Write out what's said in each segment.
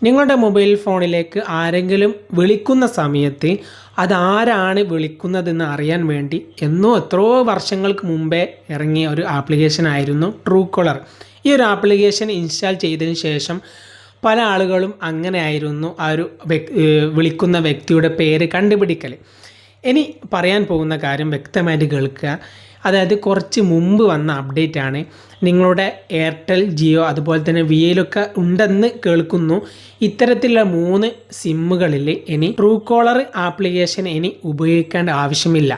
നിങ്ങളുടെ മൊബൈൽ ഫോണിലേക്ക് ആരെങ്കിലും വിളിക്കുന്ന സമയത്ത് അതാരാണ് വിളിക്കുന്നതെന്ന് അറിയാൻ വേണ്ടി എത്രയോ വർഷങ്ങൾക്ക് മുമ്പേ ഇറങ്ങിയ ഒരു ആപ്ലിക്കേഷൻ ആയിരുന്നു ട്രൂകോളർ. ഈ ഒരു ആപ്ലിക്കേഷൻ ഇൻസ്റ്റാൾ ചെയ്തതിന് ശേഷം പല ആളുകളും അങ്ങനെ ആയിരുന്നു ആ ഒരു വിളിക്കുന്ന വ്യക്തിയുടെ പേര് കണ്ടുപിടിക്കൽ. ഇനി പറയാൻ പോകുന്ന കാര്യം വ്യക്തമായിട്ട് കേൾക്കുക. അതായത് കുറച്ച് മുമ്പ് വന്ന അപ്ഡേറ്റ് ആണ്. നിങ്ങളുടെ എയർടെൽ, ജിയോ അതുപോലെ തന്നെ വിഐയിലൊക്കെ ഉണ്ടെന്ന് കേൾക്കുന്നു. ഇത്തരത്തിലുള്ള 3 സിമ്മുകളിൽ ഇനി ട്രൂകോളർ ആപ്ലിക്കേഷൻ ഇനി ഉപയോഗിക്കേണ്ട ആവശ്യമില്ല.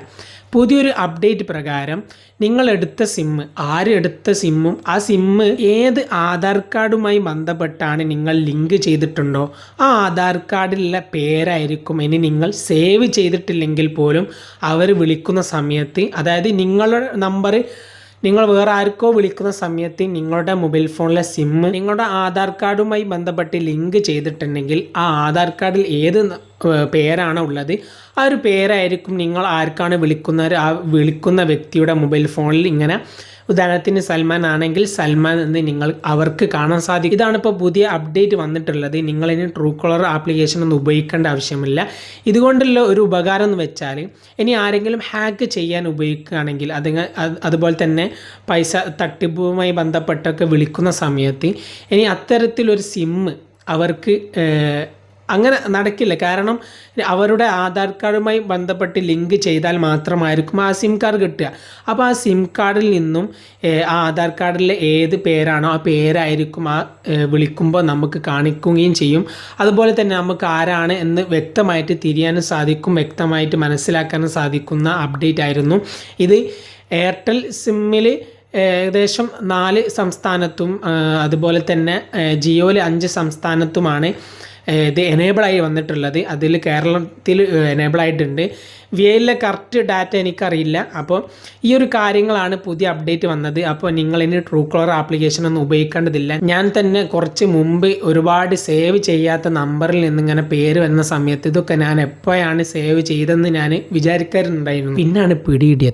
പുതിയൊരു അപ്ഡേറ്റ് പ്രകാരം നിങ്ങളെടുത്ത സിമ്മ്, ആരെടുത്ത സിമ്മും ആ സിമ്മ് ഏത് ആധാർ കാർഡുമായി ബന്ധപ്പെട്ടാണ് നിങ്ങൾ ലിങ്ക് ചെയ്തിട്ടുണ്ടോ ആ ആധാർ കാർഡിലുള്ള പേരായിരിക്കും ഇനി നിങ്ങൾ സേവ് ചെയ്തിട്ടില്ലെങ്കിൽ പോലും അവർ വിളിക്കുന്ന സമയത്ത്, അതായത് നിങ്ങളുടെ നമ്പർ നിങ്ങൾ വേറെ ആർക്കോ വിളിക്കുന്ന സമയത്ത് നിങ്ങളുടെ മൊബൈൽ ഫോണിലെ സിമ്മ് നിങ്ങളുടെ ആധാർ കാർഡുമായി ബന്ധപ്പെട്ട് ലിങ്ക് ചെയ്തിട്ടുണ്ടെങ്കിൽ ആ ആധാർ കാർഡിൽ ഏത് പേരാണോ ഉള്ളത് ആ ഒരു പേരായിരിക്കും നിങ്ങൾ ആർക്കാണ് വിളിക്കുന്നത് ആ വിളിക്കുന്ന വ്യക്തിയുടെ മൊബൈൽ ഫോണിൽ ഇങ്ങനെ, ഉദാഹരണത്തിന് സൽമാൻ ആണെങ്കിൽ സൽമാൻ എന്ന് നിങ്ങൾ അവർക്ക് കാണാൻ സാധിക്കും. ഇതാണ് ഇപ്പോൾ പുതിയ അപ്ഡേറ്റ് വന്നിട്ടുള്ളത്. നിങ്ങളിനി ട്രൂകോളർ ആപ്ലിക്കേഷൻ ഒന്നും ഉപയോഗിക്കേണ്ട ആവശ്യമില്ല. ഇതുകൊണ്ടുള്ള ഒരു ഉപകാരം എന്ന് വെച്ചാൽ ഇനി ആരെങ്കിലും ഹാക്ക് ചെയ്യാൻ ഉപയോഗിക്കുകയാണെങ്കിൽ അതുപോലെ തന്നെ പൈസ തട്ടിപ്പുമായി ബന്ധപ്പെട്ടൊക്കെ വിളിക്കുന്ന സമയത്ത് ഇനി അത്തരത്തിലൊരു സിമ്മ് അവർക്ക് അങ്ങനെ നടക്കില്ല. കാരണം അവരുടെ ആധാർ കാർഡുമായി ബന്ധപ്പെട്ട് ലിങ്ക് ചെയ്താൽ മാത്രമായിരിക്കും ആ സിം കാർഡ് കിട്ടുക. അപ്പോൾ ആ സിം കാർഡിൽ നിന്നും ആ ആധാർ കാർഡിലെ ഏത് പേരാണോ ആ പേരായിരിക്കും ആ വിളിക്കുമ്പോൾ നമുക്ക് കാണിക്കുകയും ചെയ്യും. അതുപോലെ തന്നെ നമുക്ക് ആരാണ് എന്ന് വ്യക്തമായിട്ട് തിരിയാനും സാധിക്കും, വ്യക്തമായിട്ട് മനസ്സിലാക്കാനും സാധിക്കുന്ന അപ്ഡേറ്റ് ആയിരുന്നു ഇത്. എയർടെൽ സിമ്മിൽ ഏകദേശം 4 സംസ്ഥാനത്തും അതുപോലെ തന്നെ ജിയോയിൽ 5 സംസ്ഥാനത്തുമാണ് ഇത് എനേബിളായി വന്നിട്ടുള്ളത്. അതിൽ കേരളത്തിൽ എനേബിളായിട്ടുണ്ട്. വിഐയിലെ കറക്റ്റ് ഡാറ്റ എനിക്കറിയില്ല. അപ്പോൾ ഈ ഒരു കാര്യങ്ങളാണ് പുതിയ അപ്ഡേറ്റ് വന്നത്. അപ്പോൾ നിങ്ങളിനി ട്രൂകോളർ ആപ്ലിക്കേഷൻ ഒന്നും ഉപയോഗിക്കേണ്ടതില്ല. ഞാൻ തന്നെ കുറച്ച് മുമ്പ് ഒരുപാട് സേവ് ചെയ്യാത്ത നമ്പറിൽ നിന്നിങ്ങനെ പേര് വരുന്ന സമയത്ത് ഇതൊക്കെ ഞാൻ എപ്പോഴാണ് സേവ് ചെയ്തതെന്ന് ഞാൻ വിചാരിക്കാറുണ്ടായിരുന്നു. പിന്നാണ് പിടികിട്ടിയത്.